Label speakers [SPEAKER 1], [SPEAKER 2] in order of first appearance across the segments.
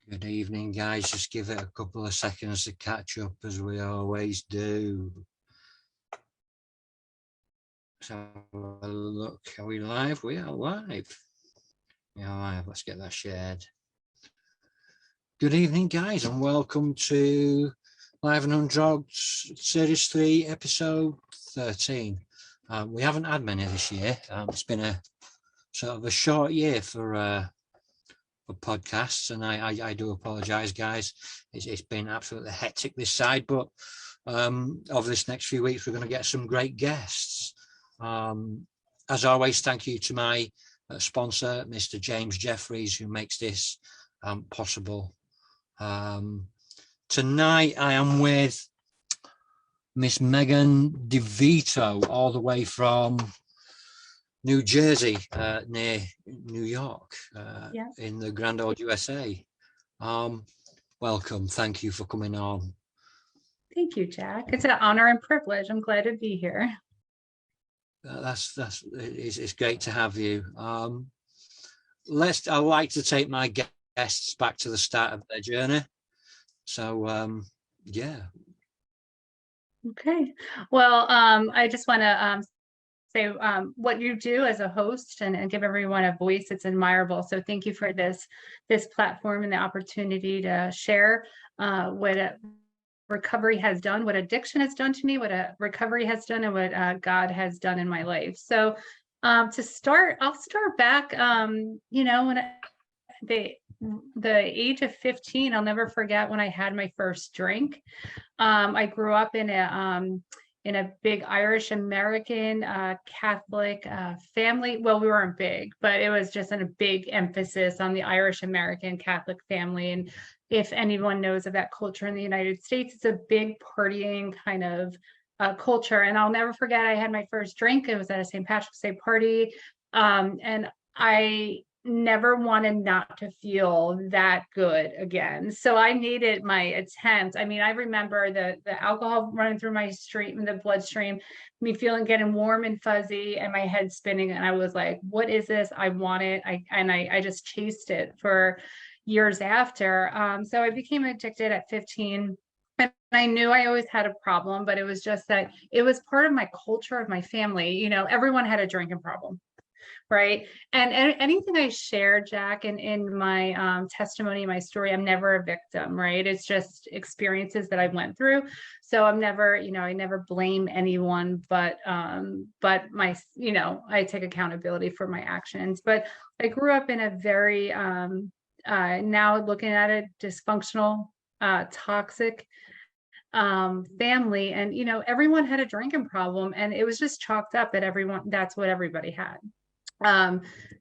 [SPEAKER 1] Good evening, guys. Just give it a couple of seconds to catch up as we always do. So look, are we live? We are live. We are live. Let's get that shared. Good evening, guys, and welcome to Live and Undrugged Series 3, Episode 13. We haven't had many this year. It's been a sort of a short year for podcasts, and I do apologize, guys. It's been absolutely hectic this side, but over this next few weeks we're going to get some great guests. As always, thank you to my sponsor, Mr. James Jeffries, who makes this possible. Tonight I am with Miss Meghan DeVito, all the way from New Jersey, near New York, in the Grand Old USA. Welcome. Thank you for coming on.
[SPEAKER 2] Thank you, Jack. It's an honor and privilege. I'm glad to be here.
[SPEAKER 1] It's great to have you. I like to take my guests back to the start of their journey. So, yeah.
[SPEAKER 2] Okay. Well, I just want to say what you do as a host and give everyone a voice. It's admirable. So thank you for this platform and the opportunity to share what recovery has done, what addiction has done to me, what a recovery has done, and what God has done in my life. So to start, I'll start back, when the age of 15, I'll never forget when I had my first drink. I grew up in a big Irish American Catholic family. Well, we weren't big, but it was just a big emphasis on the Irish American Catholic family. And if anyone knows of that culture in the United States, it's a big partying kind of culture. And I'll never forget, I had my first drink. It was at a St. Patrick's Day party. And I never wanted not to feel that good again. So I needed my attempt. I mean, I remember the alcohol running through my stream, the bloodstream, me getting warm and fuzzy and my head spinning. And I was like, what is this? I want it. I just chased it for years after. So I became addicted at 15. And I knew I always had a problem, but it was just that it was part of my culture, of my family. Everyone had a drinking problem. Right. And anything I share, Jack, in my testimony, my story, I'm never a victim. Right. It's just experiences that I went through. So I'm never, I never blame anyone, but my, I take accountability for my actions. But I grew up in a very, now looking at it, dysfunctional, toxic family. And, everyone had a drinking problem, and it was just chalked up that that's what everybody had.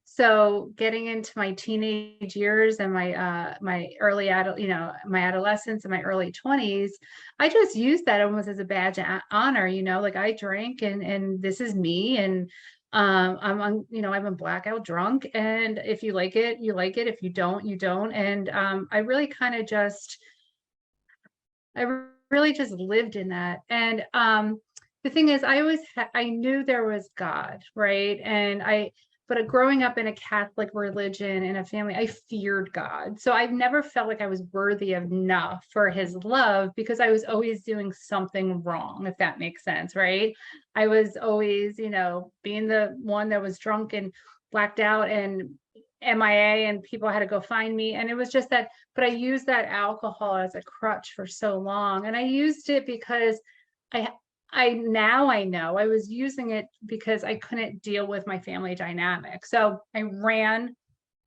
[SPEAKER 2] So getting into my teenage years and my early my adolescence and my early 20s, I just used that almost as a badge of honor, like I drank and this is me. And I'm a blackout drunk, and if you like it, you like it. If you don't, you don't. And I really just lived in that. And the thing is, I knew there was God, right? But growing up in a Catholic religion, in a family, I feared God. So I've never felt like I was worthy enough for his love, because I was always doing something wrong, if that makes sense, right? I was always, being the one that was drunk and blacked out and MIA, and people had to go find me. And it was just that, but I used that alcohol as a crutch for so long. And I used it because now I know I was using it because I couldn't deal with my family dynamic. So I ran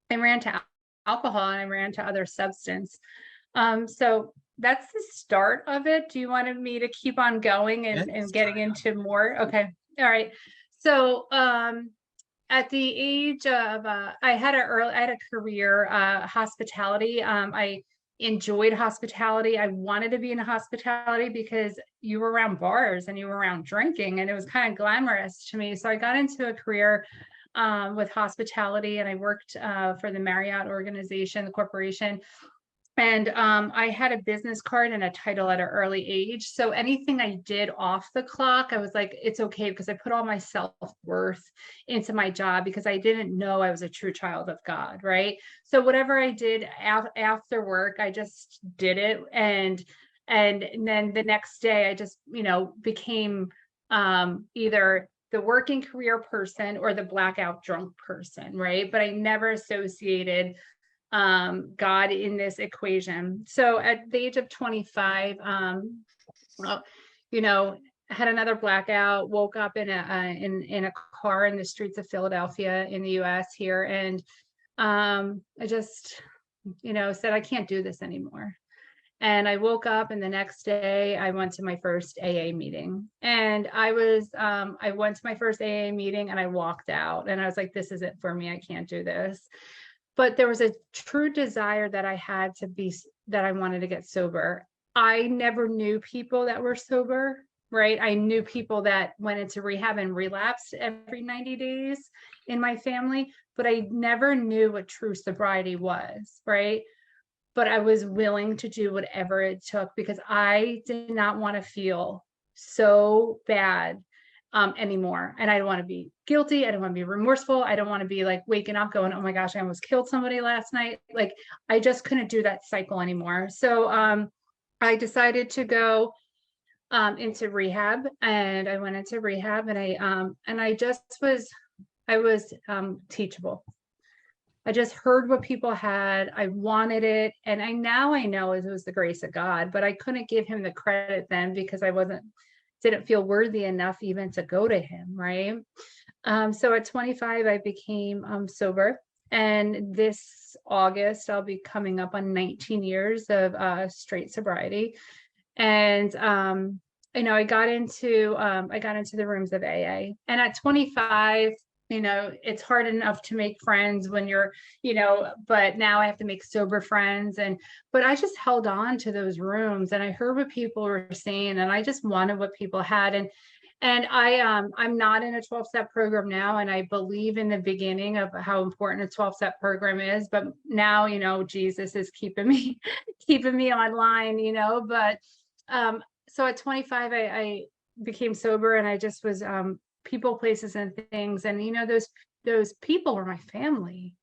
[SPEAKER 2] to alcohol, and I ran to other substance. So that's the start of it. Do you want me to keep on going and getting into more? Okay. All right. So at the age of, I had a career, hospitality. I enjoyed hospitality. I wanted to be in hospitality because you were around bars and you were around drinking, and it was kind of glamorous to me. So I got into a career with hospitality, and I worked for the Marriott organization, the corporation. And I had a business card and a title at an early age. So anything I did off the clock, I was like, it's okay, because I put all my self-worth into my job, because I didn't know I was a true child of God, right? So whatever I did after work, I just did it. And then the next day I just, became either the working career person or the blackout drunk person, right? But I never associated God in this equation. So at the age of 25, well, had another blackout, woke up in a car in the streets of Philadelphia in the US here. And I just, said, I can't do this anymore. And I woke up, and the next day I went to my first AA meeting. And I went to my first AA meeting and I walked out, and I was like, this isn't for me. I can't do this. But there was a true desire that I had that I wanted to get sober. I never knew people that were sober, right? I knew people that went into rehab and relapsed every 90 days in my family, but I never knew what true sobriety was, right? But I was willing to do whatever it took, because I did not want to feel so bad anymore. And I don't want to be guilty. I don't want to be remorseful. I don't want to be like waking up going, oh my gosh, I almost killed somebody last night. Like, I just couldn't do that cycle anymore. So I decided to go into rehab, and I went into rehab, and I was teachable. I just heard what people had. I wanted it. And now I know it was the grace of God, but I couldn't give him the credit then, because I didn't feel worthy enough even to go to him, right? So at 25, I became sober. And this August, I'll be coming up on 19 years of straight sobriety. And I got into the rooms of AA. And at 25, it's hard enough to make friends when you're, but now I have to make sober friends. But I just held on to those rooms, and I heard what people were saying, and I just wanted what people had. And I'm not in a 12-step program now, and I believe in the beginning of how important a 12-step program is. But now, Jesus is keeping me online, but so at 25, I became sober, and I just was people, places, and things. And those people were my family.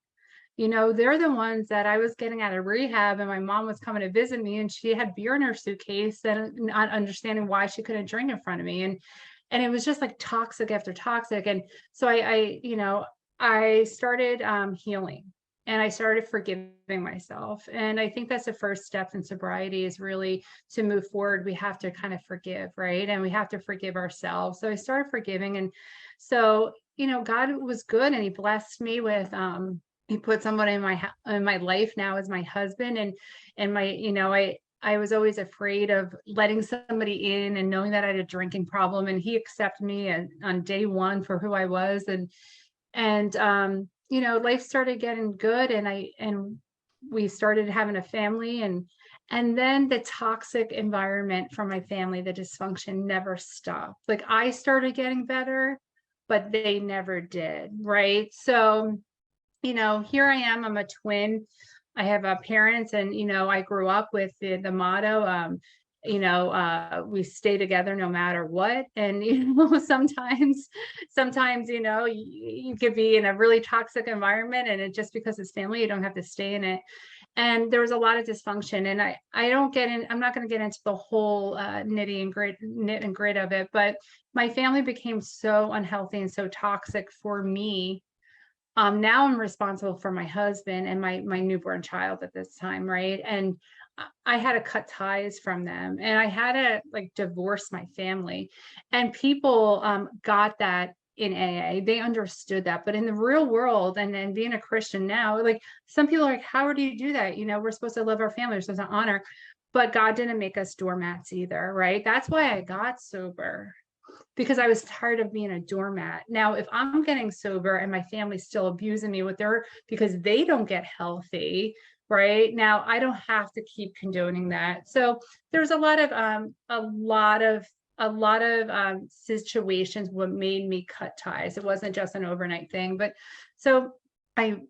[SPEAKER 2] They're the ones that I was getting out of rehab, and my mom was coming to visit me, and she had beer in her suitcase, and not understanding why she couldn't drink in front of me. And it was just like toxic after toxic. And so I started healing, and I started forgiving myself. And I think that's the first step in sobriety, is really to move forward. We have to kind of forgive, right? And we have to forgive ourselves. So I started forgiving. And so, God was good, and he blessed me with, he put someone in my life now as my husband. And I was always afraid of letting somebody in and knowing that I had a drinking problem. And he accepted me on day one for who I was. And life started getting good, and we started having a family, and then the toxic environment from my family, the dysfunction, never stopped. Like, I started getting better, but they never did, right? So, here I am. I'm a twin. I have parents, and I grew up with the motto, we stay together no matter what. And sometimes you could be in a really toxic environment, and just because it's family, you don't have to stay in it. And there was a lot of dysfunction, and I'm not going to get into the whole nit and grit of it, but my family became so unhealthy and so toxic for me. Now I'm responsible for my husband and my newborn child at this time, right? And I had to cut ties from them, and I had to divorce my family. And people got that in AA. They understood that. But in the real world, and then being a Christian now, some people are like, how do you do that? We're supposed to love our family, we're supposed to honor. But God didn't make us doormats either, right? That's why I got sober, because I was tired of being a doormat. Now, if I'm getting sober and my family's still abusing me because they don't get healthy, right? Now, I don't have to keep condoning that. So there's a lot of situations what made me cut ties. It wasn't just an overnight thing. But so I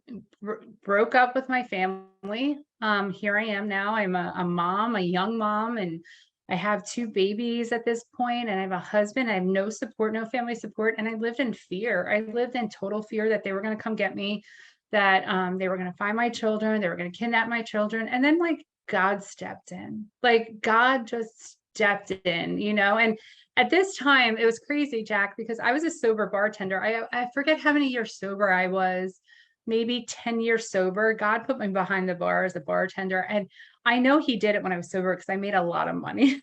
[SPEAKER 2] broke up with my family. Here I am now. I'm a mom, a young mom, and I have 2 babies at this point, and I have a husband. I have no support, no family support, and I lived in fear. I lived in total fear that they were going to come get me, that they were going to find my children, they were going to kidnap my children, and then like God stepped in. Like God just stepped in, and at this time, it was crazy, Jack, because I was a sober bartender. I forget how many years sober I was, maybe 10 years sober. God put me behind the bar as a bartender. And I know he did it when I was sober because I made a lot of money.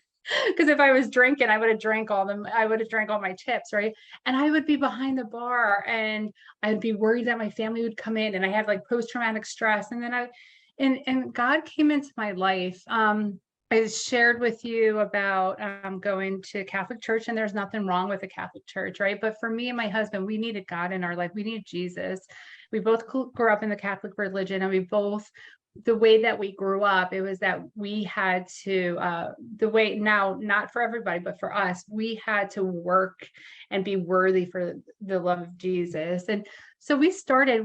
[SPEAKER 2] Because if I was drinking, I would have drank all my tips, right? And I would be behind the bar and I'd be worried that my family would come in, and I had like post-traumatic stress. And then and God came into my life. I shared with you about going to Catholic church, and there's nothing wrong with a Catholic church, right? But for me and my husband, we needed God in our life. We needed Jesus. We both grew up in the Catholic religion, and we both, the way that we grew up, it was that we had to, the way now, not for everybody, but for us, we had to work and be worthy for the love of Jesus. And so we started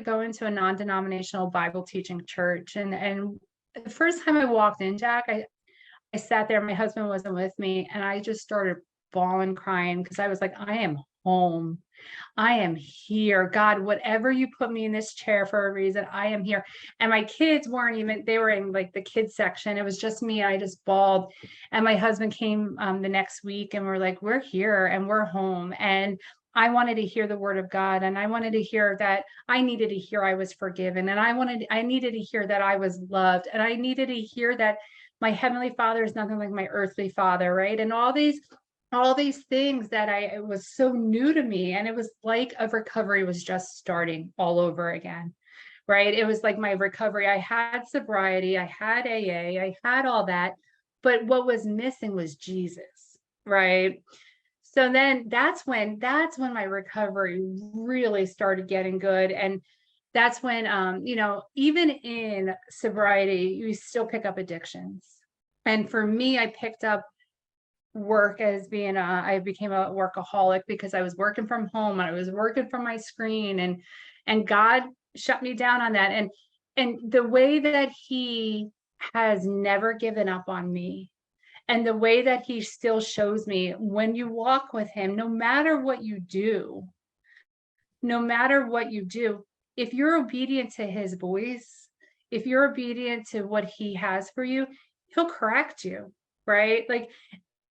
[SPEAKER 2] going to a non-denominational Bible teaching church. And the first time I walked in, Jack, I sat there, my husband wasn't with me, and I just started bawling, crying, because I was like, I am home. I am here. God, whatever you put me in this chair for a reason, I am here. And my kids weren't even, they were in like the kids section. It was just me. I just bawled. And my husband came the next week, and we're like, we're here and we're home. And I wanted to hear the word of God. And I wanted to hear that I needed to hear I was forgiven. And I needed to hear that I was loved. And I needed to hear that my heavenly Father is nothing like my earthly father, right? And all these things that it was so new to me. And it was like a recovery was just starting all over again, right? It was like my recovery. I had sobriety, I had AA, I had all that, but what was missing was Jesus, right? So then that's when my recovery really started getting good. And that's when, even in sobriety, you still pick up addictions. And for me, I picked up work as being I became a workaholic because I was working from home and I was working from my screen, and God shut me down on that. And the way that he has never given up on me, and the way that he still shows me, when you walk with him, no matter what you do, if you're obedient to his voice, if you're obedient to what he has for you, he'll correct you, right? Like,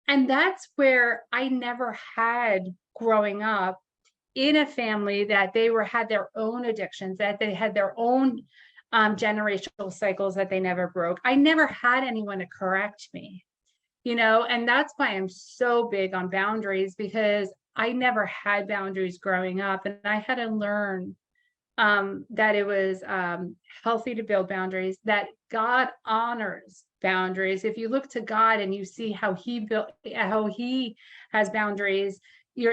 [SPEAKER 2] and that's where I never had growing up in a family that had their own addictions, that they had their own generational cycles that they never broke. I never had anyone to correct me, and that's why I'm so big on boundaries, because I never had boundaries growing up, and I had to learn that it was healthy to build boundaries, that God honors boundaries. If you look to God and you see how he has boundaries, you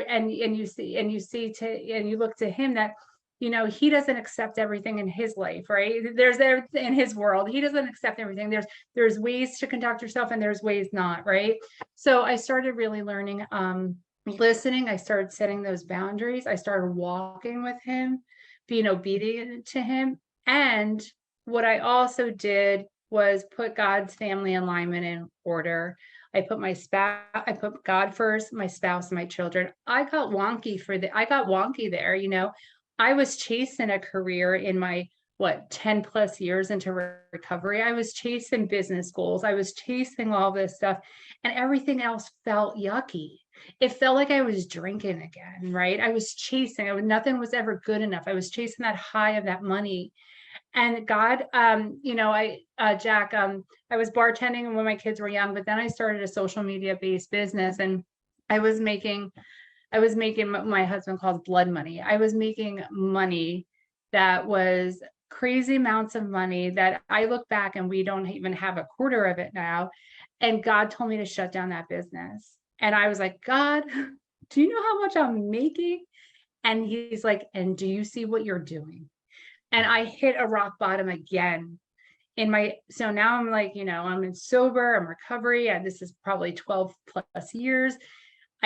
[SPEAKER 2] look to him, that he doesn't accept everything in his life, right? There's there in his world, he doesn't accept everything. There's ways to conduct yourself and there's ways not, right? So I started really learning, listening. I started setting those boundaries. I started walking with him, being obedient to him. And what I also did was put God's family alignment in order. I put God first, my spouse, and my children. I got wonky there. I was chasing a career in my 10 plus years into recovery. I was chasing business goals. I was chasing all this stuff, and everything else felt yucky. It felt like I was drinking again, right? I was chasing, nothing was ever good enough. I was chasing that high of that money. And God, Jack, I was bartending when my kids were young, but then I started a social media based business, and I was making what my husband calls blood money. I was making money that was crazy amounts of money that I look back and we don't even have a quarter of it now. And God told me to shut down that business. And I was like, God, do you know how much I'm making? And he's like, and do you see what you're doing? And I hit a rock bottom again so now I'm like, I'm in sober, I'm recovery, and this is probably 12 plus years.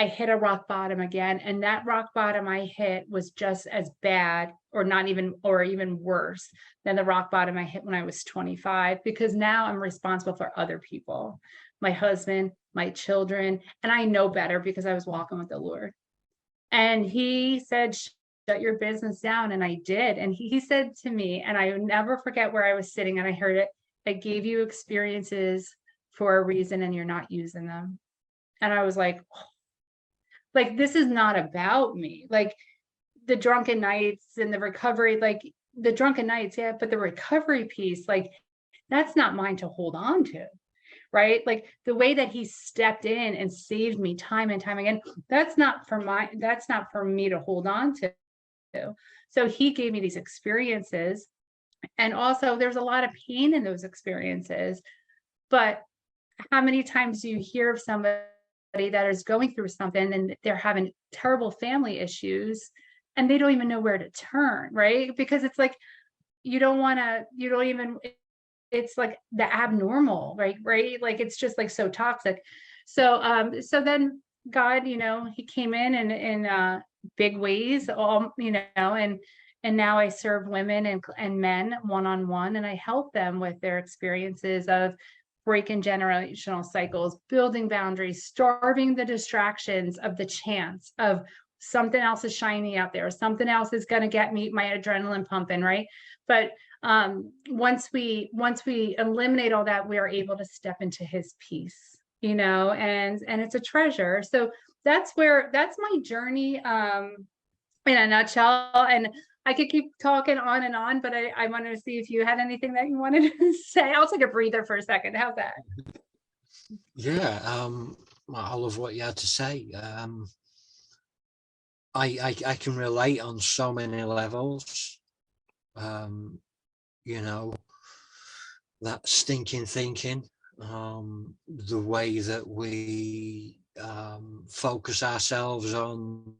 [SPEAKER 2] I hit a rock bottom again. And that rock bottom I hit was just as bad, or not even, or even worse than the rock bottom I hit when I was 25, because now I'm responsible for other people, my husband, my children, and I know better because I was walking with the Lord. And he said, shut your business down. And I did. And he said to me, and I will never forget where I was sitting and I heard it, I gave you experiences for a reason and you're not using them. And I was like, this is not about me. Like the drunken nights and the recovery, like the drunken nights, yeah, but the recovery piece, like that's not mine to hold on to. Right? Like the way that he stepped in and saved me time and time again, that's not for me to hold on to. So he gave me these experiences. And also there's a lot of pain in those experiences. But how many times do you hear of somebody that is going through something and they're having terrible family issues and they don't even know where to turn, right? Because it's like, it's like the abnormal, right? Like, it's just like so toxic. So then God, he came in big ways, and now I serve women and men one-on-one, and I help them with their experiences of breaking generational cycles, building boundaries, starving the distractions of the chance of something else is shiny out there, something else is going to get me my adrenaline pumping, right? But once we eliminate all that, we are able to step into his peace, and it's a treasure. So that's my journey in a nutshell. And I could keep talking on and on, but I wanted to see if you had anything that you wanted to say. I'll take a breather for a second. How's that?
[SPEAKER 1] Yeah, I love what you had to say. I can relate on so many levels. That stinking thinking, the way that we focus ourselves on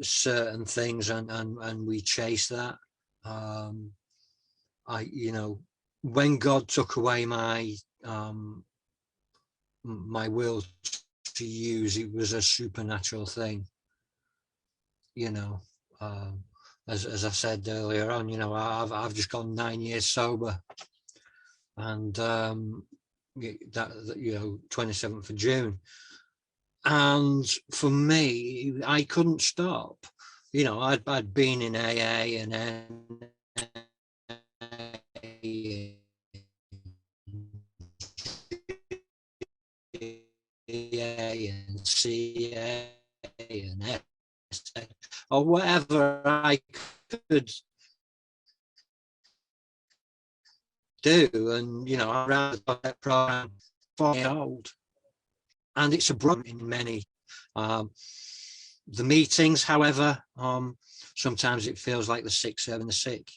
[SPEAKER 1] certain things and we chase that. When God took away my will to use, it was a supernatural thing. As I said earlier on, I've just gone 9 years sober, and that 27th of June. And for me, I couldn't stop. I'd been in AA and and CA and S or whatever I could do, and I ran that program 4-year-old, and it's a problem in many. The meetings, however, sometimes it feels like the sick serving the sick.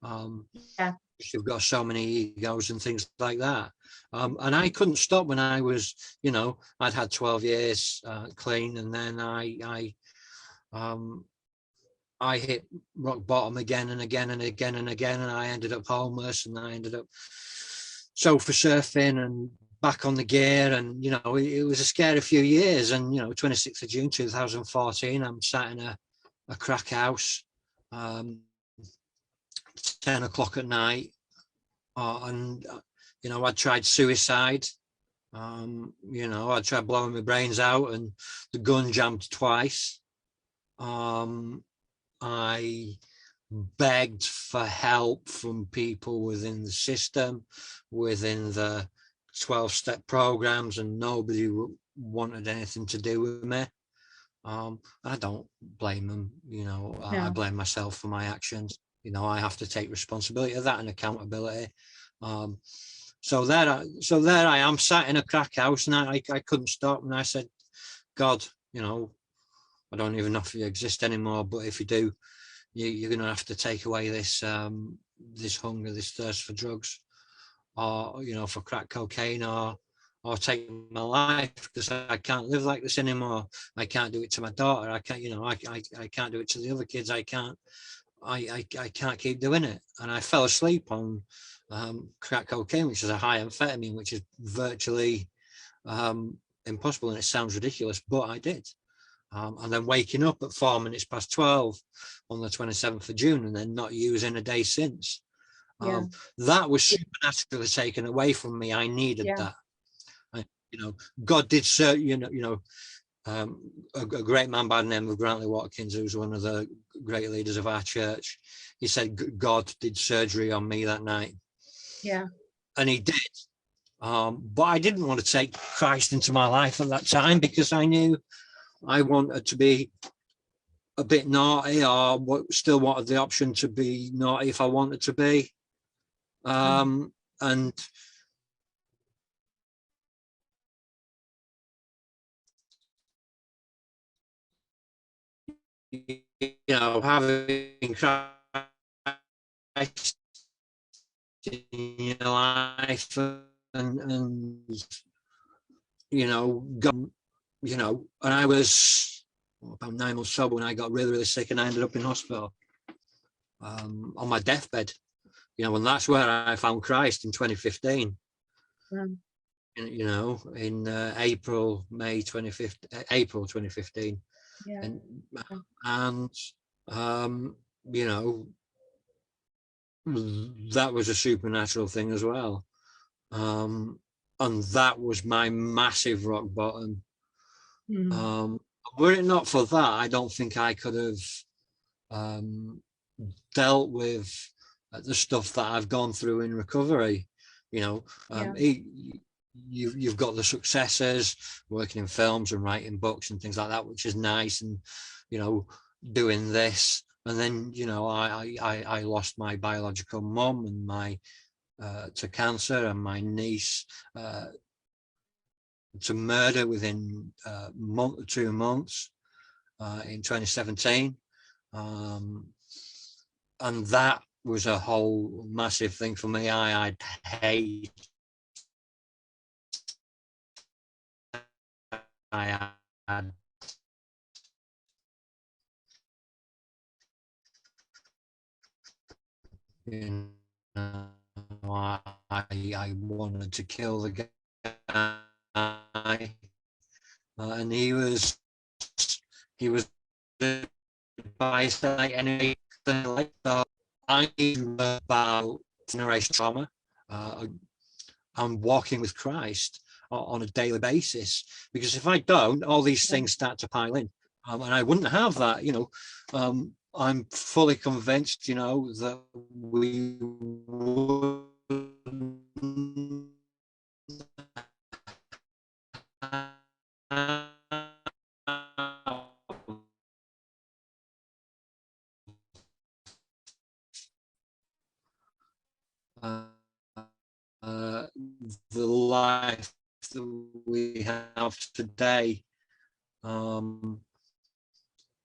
[SPEAKER 2] Yeah.
[SPEAKER 1] You've got so many egos and things like that. And I couldn't stop when I was, I'd had 12 years clean, and then I hit rock bottom again and again and again and again, and I ended up homeless, and I ended up sofa surfing and back on the gear, and it was a scary few years. And 26th of June 2014, I'm sat in a crack house, 10 o'clock at night, and I tried suicide. I tried blowing my brains out, and the gun jammed twice. I begged for help from people within the system, within the 12-step programs, and nobody wanted anything to do with me. I don't blame them. No. I blame myself for my actions. I have to take responsibility of that and accountability. So there I am, sat in a crack house, and I couldn't stop. And I said, God, I don't even know if you exist anymore, but if you do, you're going to have to take away this this hunger, this thirst for drugs, or for crack cocaine, or take my life, because I can't live like this anymore. I can't do it to my daughter. I can't, I can't do it to the other kids. I can't keep doing it. And I fell asleep on crack cocaine, which is a high amphetamine, which is virtually impossible, and it sounds ridiculous, but I did. And then waking up at 4 minutes past 12 on the 27th of June and then not using a day since. That was supernaturally taken away from me. I needed that. God did a great man by the name of Grantley Watkins, who's one of the great leaders of our church. He said God did surgery on me that night. And he did. But I didn't want to take Christ into my life at that time because I knew I wanted to be a bit naughty, or still wanted the option to be naughty if I wanted to be. And having Christ in your life and God, and I was about 9 months sober when I got really, really sick and I ended up in hospital on my deathbed, and that's where I found Christ in 2015. In April 2015. And that was a supernatural thing as well. And that was my massive rock bottom. Were it not for that, I don't think I could have dealt with the stuff that I've gone through in recovery. You've got the successes, working in films and writing books and things like that, which is nice, and doing this. And then I lost my biological mum and my to cancer, and my niece to murder within 2 months in 2017. And that was a whole massive thing for me. I'd hate I had I wanted to kill the guy, and he was by like anything like that. I knew about generation trauma and walking with Christ on a daily basis, because if I don't, all these things start to pile in, and I wouldn't have that. I'm fully convinced, that we would the life that we have today, and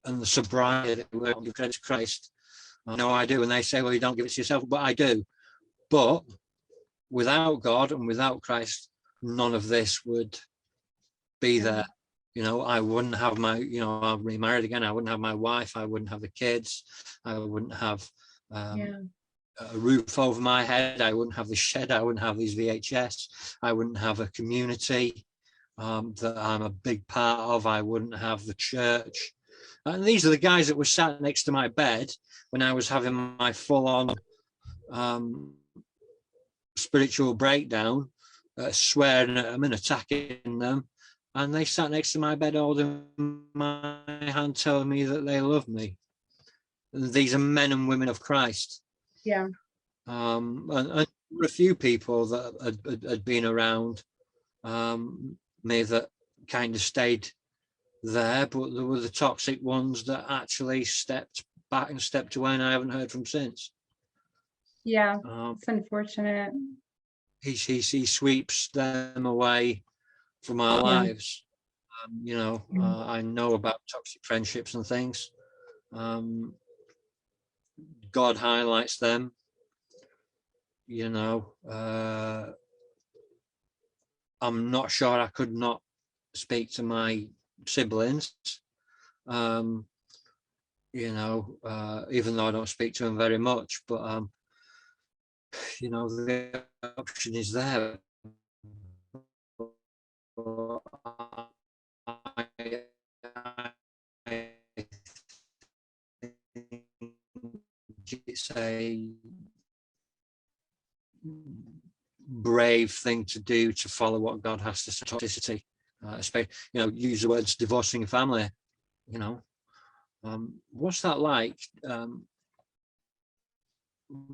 [SPEAKER 1] the sobriety that we give credit to Christ. I know I do, and they say, well, you don't give it to yourself, but I do. But without God and without Christ, none of this would be there. I wouldn't have my, I'm remarried again, I wouldn't have my wife, I wouldn't have the kids, I wouldn't have a roof over my head, I wouldn't have the shed, I wouldn't have these VHS, I wouldn't have a community that I'm a big part of, I wouldn't have the church. And these are the guys that were sat next to my bed when I was having my full-on spiritual breakdown, swearing at them and attacking them. And they sat next to my bed holding my hand, telling me that they love me. And these are men and women of Christ. And a few people that had been around me that kind of stayed there, but there were the toxic ones that actually stepped back and stepped away, and I haven't heard from since. It's unfortunate. He sweeps them away from our lives. I know about toxic friendships and things. God highlights them. I'm not sure I could not speak to my siblings, even though I don't speak to them very much, but the option is there. a brave thing to do to follow what God has to say. Toxicity, especially, use the words divorcing a family. What's that like?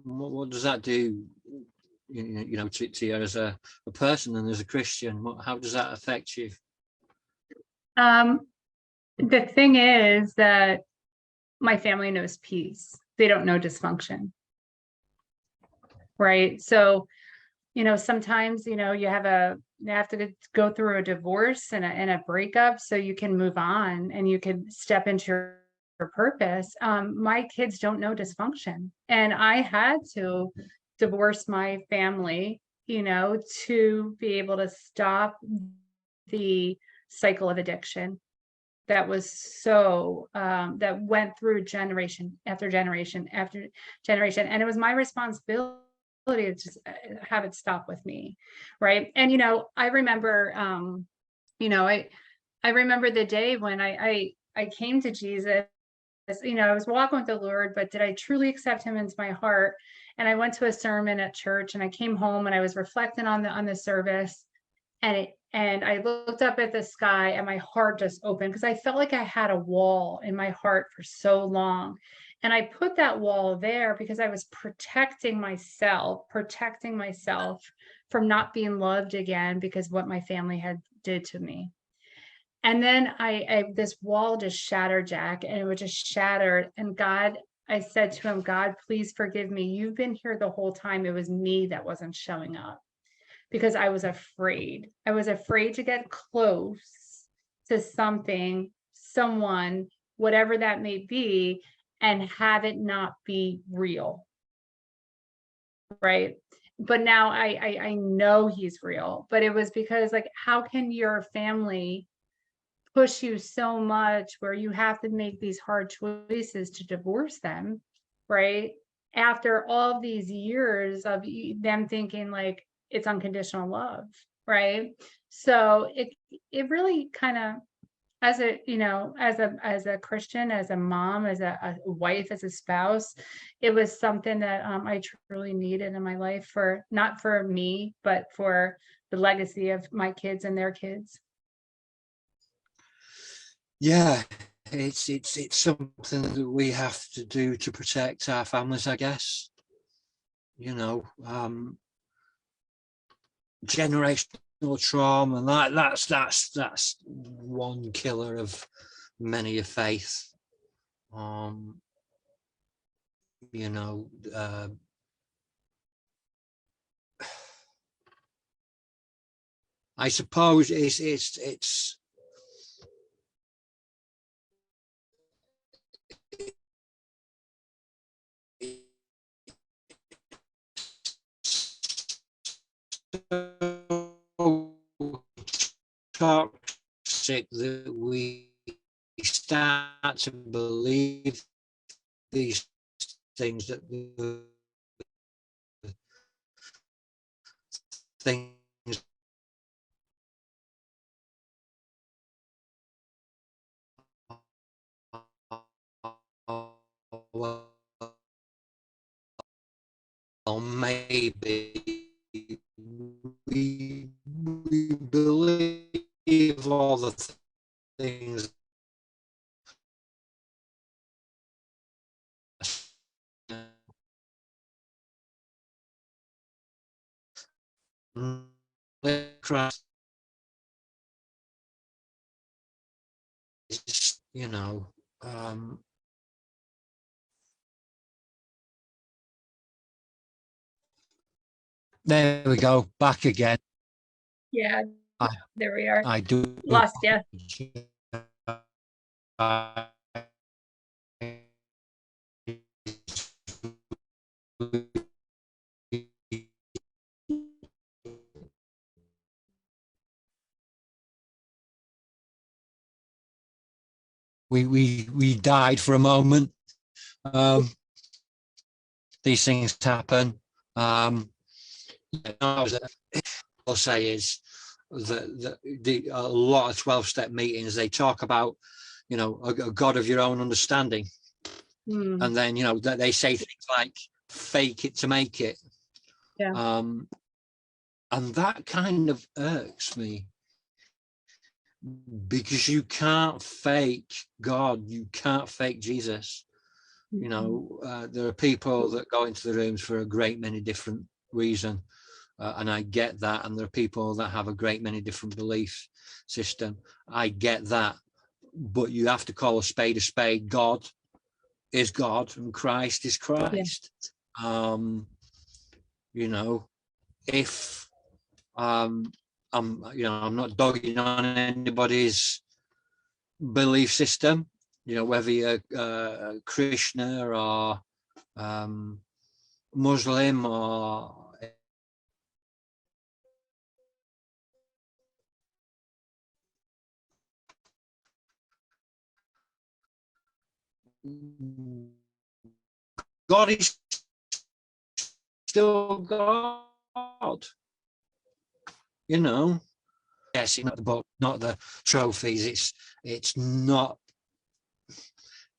[SPEAKER 1] What does that do? To you as a person and as a Christian? How does that affect you?
[SPEAKER 2] The thing is that my family knows peace. They don't know dysfunction. Right. So, sometimes, you have to go through a divorce and a breakup so you can move on and you can step into your purpose. My kids don't know dysfunction. And I had to divorce my family, to be able to stop the cycle of addiction that was so that went through generation after generation after generation, and it was my responsibility to just have it stop with me, right? And I remember I remember the day when I came to Jesus. I was walking with the Lord, but did I truly accept him into my heart? And I went to a sermon at church, and I came home and I was reflecting on the service, and I looked up at the sky and my heart just opened because I felt like I had a wall in my heart for so long. And I put that wall there because I was protecting myself from not being loved again because what my family had did to me. And then this wall just shattered, Jack, and it was just shattered. And God, I said to him, God, please forgive me. You've been here the whole time. It was me that wasn't showing up because I was afraid. I was afraid to get close to someone, whatever that may be, and have it not be real. Right. But now I know he's real, but it was because, like, how can your family push you so much where you have to make these hard choices to divorce them, right? After all these years of them thinking like it's unconditional love, right? So it really kind of, as a Christian, as a mom, as a wife, as a spouse, it was something that I truly needed in my life, for not for me, but for the legacy of my kids and their kids.
[SPEAKER 1] Yeah, it's something that we have to do to protect our families, I guess. Generational trauma, and that's one killer of many a faith. I suppose it's toxic that we start to believe these things, that the things or maybe we believe all the things across, there we go, back again.
[SPEAKER 2] Yeah, there we are.
[SPEAKER 1] I do
[SPEAKER 2] lost you.
[SPEAKER 1] We died for a moment. These things happen. I'll say is that a lot of 12-step meetings, they talk about, a God of your own understanding. And then, they say things like, fake it to make it.
[SPEAKER 2] Yeah.
[SPEAKER 1] And that kind of irks me, because you can't fake God, you can't fake Jesus. You know, there are people that go into the rooms for a great many different reasons, and I get that. And there are people that have a great many different belief system. I get that, but you have to call a spade a spade. God is God, and Christ is Christ. Yeah. You know, if I'm not dogging on anybody's belief system, you know, whether you're Krishna or Muslim or God is still God, you know. Yes, not the book, not the trophies. It's not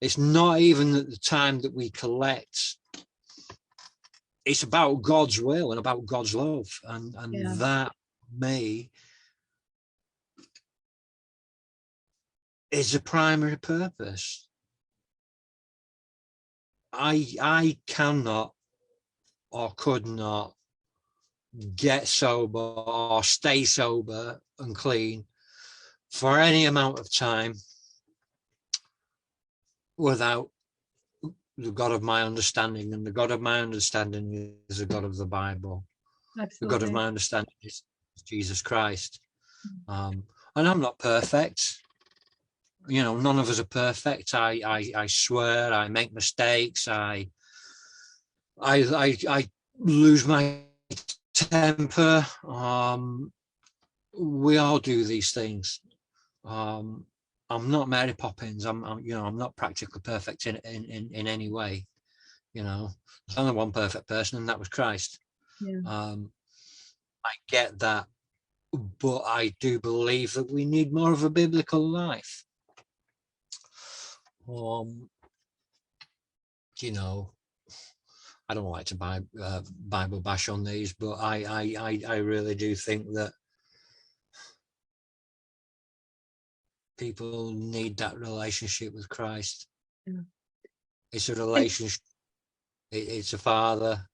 [SPEAKER 1] even at the time that we collect. It's about God's will and about God's love, and yeah. That me is the primary purpose. I cannot or could not get sober or stay sober and clean for any amount of time without the God of my understanding. And the God of my understanding is the God of the Bible. Absolutely. The God of my understanding is Jesus Christ. And I'm not perfect. You know, none of us are perfect. I swear, I make mistakes. I lose my temper. We all do these things. I'm not Mary Poppins. I'm not practically perfect in any way. You know, there's only one perfect person, and that was Christ. Yeah. I get that, but I do believe that we need more of a biblical life. You know, I don't like to Bible bash on these, but I really do think that people need that relationship with Christ. Yeah. It's a relationship. It's a father,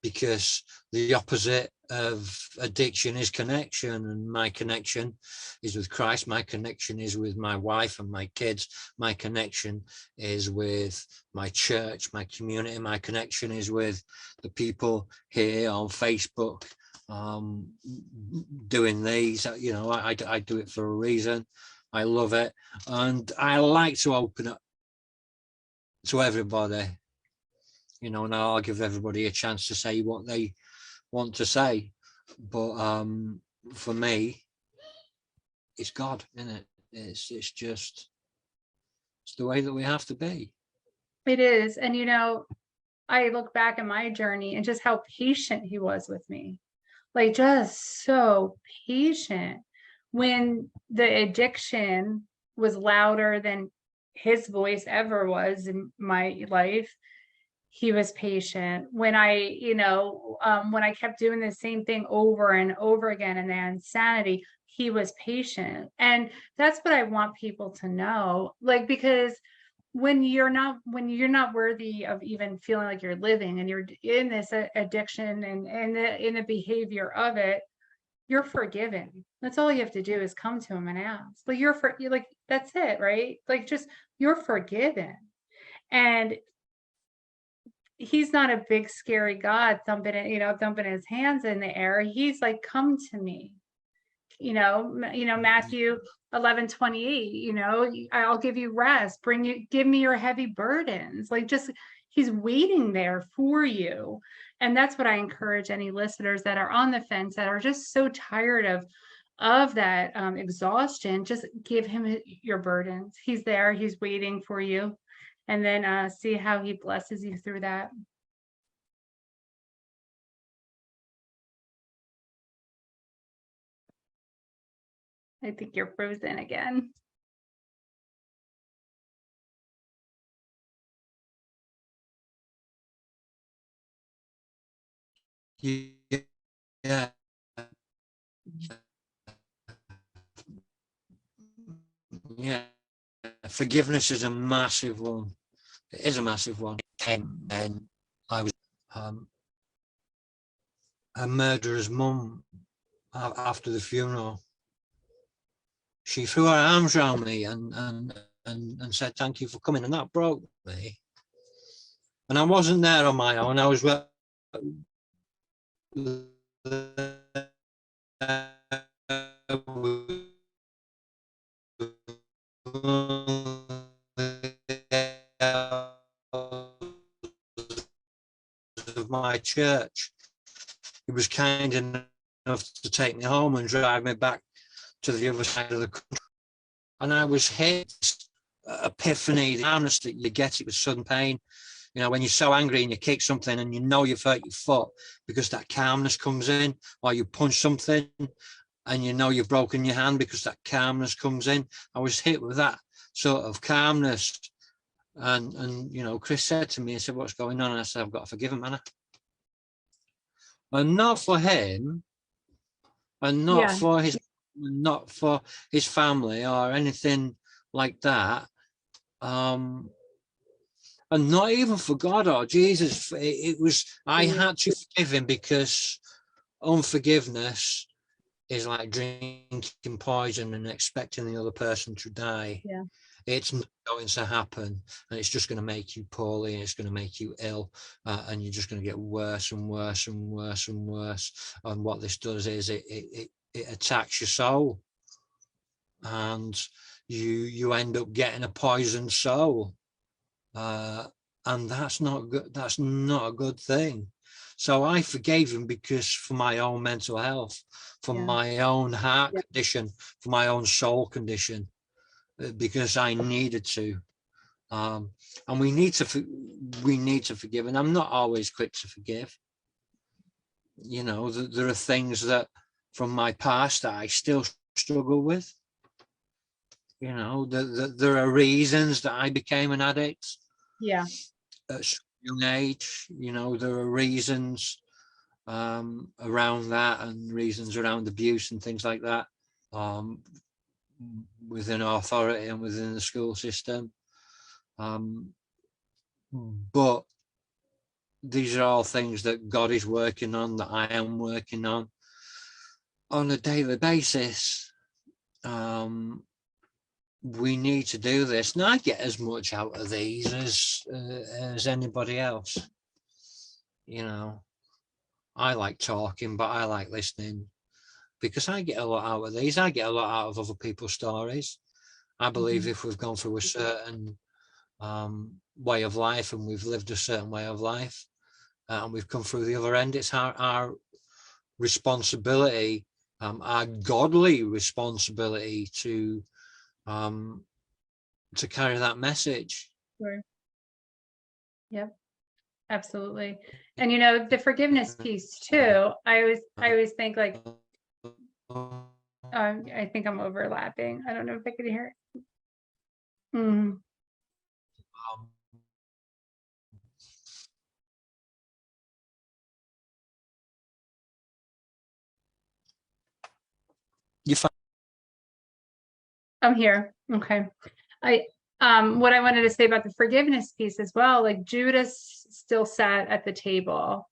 [SPEAKER 1] because the opposite of addiction is connection, and my connection is with Christ. My connection is with my wife and my kids. My connection is with my church, my community. My connection is with the people here on Facebook doing these. You know, I do it for a reason. I love it, and I like to open up to everybody. You know, and I'll give everybody a chance to say what they want to say. But for me, it's God, isn't it? It's the way that we have to be.
[SPEAKER 2] It is. And, you know, I look back at my journey and just how patient he was with me. Like, just so patient. When the addiction was louder than his voice ever was in my life, he was patient. When I kept doing the same thing over and over again and the insanity, he was patient. And that's what I want people to know. Like, because when you're not worthy of even feeling like you're living, and you're in this addiction and in the behavior of it, you're forgiven. That's all you have to do, is come to him and ask. Like, you're that's it, right? Like, just, you're forgiven. And he's not a big scary God thumping his hands in the air. He's like, come to me. Matthew 11:28, I'll give you rest. Give me your heavy burdens. Like, just, he's waiting there for you. And that's what I encourage any listeners that are on the fence, that are just so tired of that exhaustion. Just give him your burdens. He's there. He's waiting for you. And then see how he blesses you through that. I think you're frozen again.
[SPEAKER 1] yeah, yeah. Forgiveness is a massive one. It is a massive one. And I was a murderer's mum after the funeral. She threw her arms around me and said, "Thank you for coming," and that broke me. And I wasn't there on my own. I was with of my church. He was kind enough to take me home and drive me back to the other side of the country. And I was hit, epiphany, the calmness that you get, it was sudden pain. You know, when you're so angry and you kick something and you know you've hurt your foot because that calmness comes in, or you punch something and you know you've broken your hand because that calmness comes in. I was hit with that sort of calmness. And you know, Chris said to me, he said, "What's going on?" And I said, "I've got to forgive him, Anna." And not for him, and not for his family or anything like that. And not even for God or Jesus. It was, I had to forgive him, because unforgiveness is like drinking poison and expecting the other person to die.
[SPEAKER 2] Yeah.
[SPEAKER 1] It's not going to happen, and it's just going to make you poorly, and it's going to make you ill, and you're just going to get worse and worse and worse and worse. And what this does is it attacks your soul, and you end up getting a poisoned soul, and that's not good. That's not a good thing. So I forgave him, because for my own mental health, for my own heart condition, for my own soul condition, because I needed to. And we need to forgive. And I'm not always quick to forgive. You know, there are things that from my past that I still struggle with. You know, there are reasons that I became an addict.
[SPEAKER 2] Yeah.
[SPEAKER 1] At a young age. You know, there are reasons around that, and reasons around abuse and things like that, within authority and within the school system. But these are all things that God is working on, that I am working on a daily basis. We need to do this, and I get as much out of these as anybody else. You know, I like talking, but I like listening, because I get a lot out of these. I get a lot out of other people's stories. I believe if we've gone through a certain way of life, and we've lived a certain way of life, and we've come through the other end, it's our responsibility, our godly responsibility to carry that message.
[SPEAKER 2] Sure. Yep, absolutely. And you know, the forgiveness piece too, I always think like, I think I'm overlapping. I don't know if I could hear it.
[SPEAKER 1] You find
[SPEAKER 2] I'm here. Okay. What I wanted to say about the forgiveness piece as well, like Judas still sat at the table,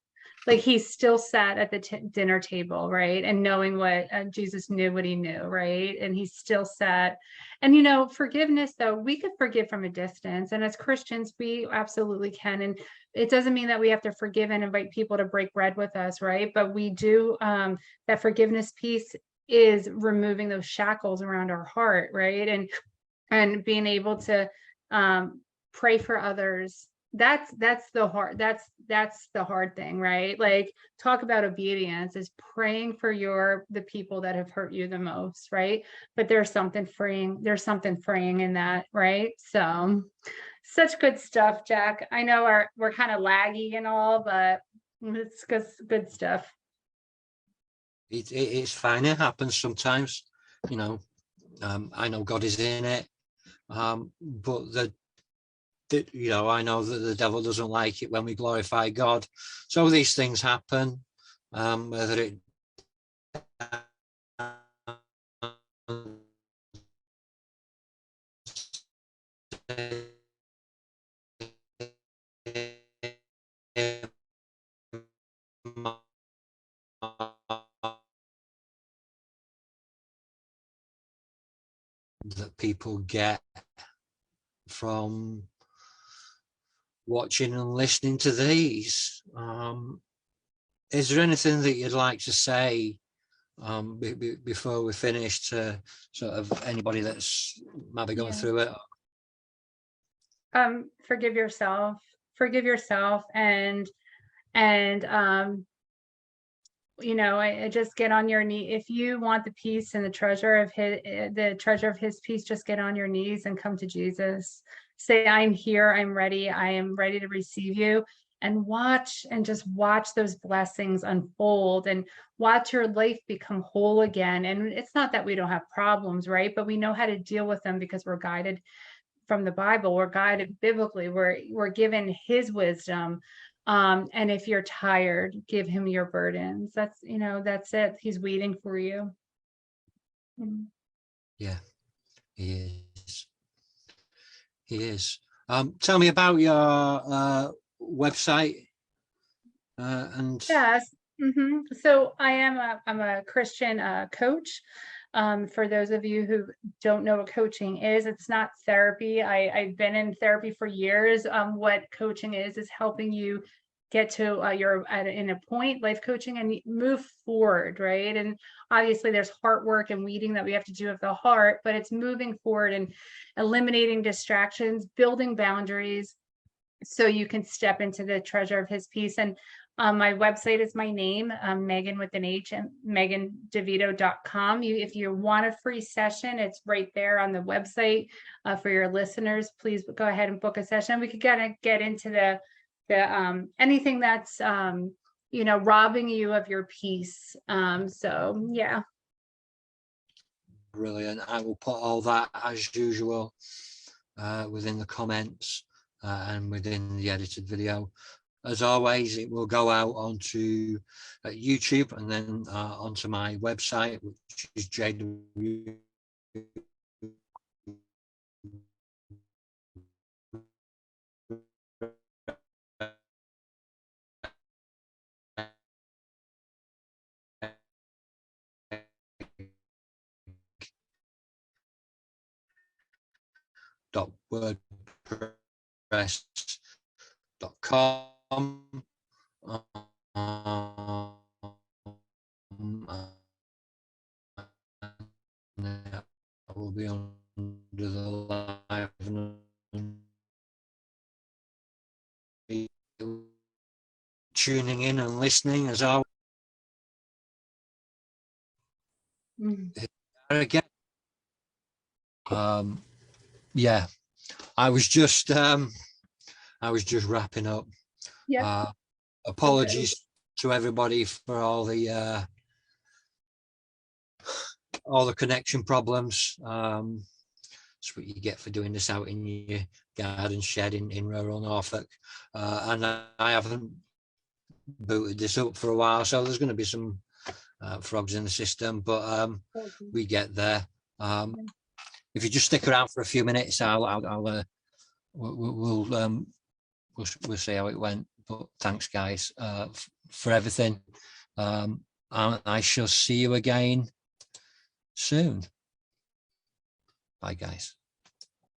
[SPEAKER 2] like he still sat at the dinner table, right? And knowing what Jesus knew, what he knew, right? And he still sat. And you know, forgiveness though, we could forgive from a distance, and as Christians we absolutely can. And it doesn't mean that we have to forgive and invite people to break bread with us, right? But we do, that forgiveness piece is removing those shackles around our heart, right? And being able to pray for others. That's the hard thing, right? Like, talk about obedience is praying for the people that have hurt you the most, right? But there's something freeing in that, right? So such good stuff, Jack. I know we're kind of laggy and all, but it's good stuff.
[SPEAKER 1] it's fine. It happens sometimes, you know. I know God is in it, but you know, I know that the devil doesn't like it when we glorify God. So these things happen. whether it that people get from watching and listening to these. Is there anything that you'd like to say before we finish to sort of anybody that's maybe going through it?
[SPEAKER 2] Forgive yourself, and I just get on your knee. If you want the peace and the treasure of his peace, just get on your knees and come to Jesus. Say, I'm here, I'm ready, I am ready to receive you, and just watch those blessings unfold, and watch your life become whole again. And it's not that we don't have problems, right? But we know how to deal with them because we're guided from the Bible, we're guided biblically, we're given his wisdom. And if you're tired, give him your burdens. That's it. He's waiting for you.
[SPEAKER 1] Yeah, he is. He is. Tell me about your website. And
[SPEAKER 2] yes. So I'm a Christian coach. For those of you who don't know what coaching is, it's not therapy. I've been in therapy for years. What coaching is helping you get to in a point, life coaching, and move forward, right? And obviously there's heart work and weeding that we have to do of the heart, but it's moving forward and eliminating distractions, building boundaries, so you can step into the treasure of his peace. And my website is my name, Meghan with an H, and MeghanDeVito.com. If you want a free session, it's right there on the website. For your listeners, please go ahead and book a session. We could get into the anything that's robbing you of your peace. So yeah.
[SPEAKER 1] Brilliant. I will put all that as usual within the comments and within the edited video. As always, it will go out onto YouTube and then onto my website, which is JW. .wordpress.com. I will be under the live tuning in and listening as always. Again, yeah, I was just wrapping up.
[SPEAKER 2] Yeah.
[SPEAKER 1] Apologies to everybody for all the connection problems. That's what you get for doing this out in your garden shed in rural Norfolk. And I haven't booted this up for a while, so there's going to be some frogs in the system, but we get there. If you just stick around for a few minutes, we'll see how it went. But thanks, guys, for everything. And I shall see you again soon. Bye, guys.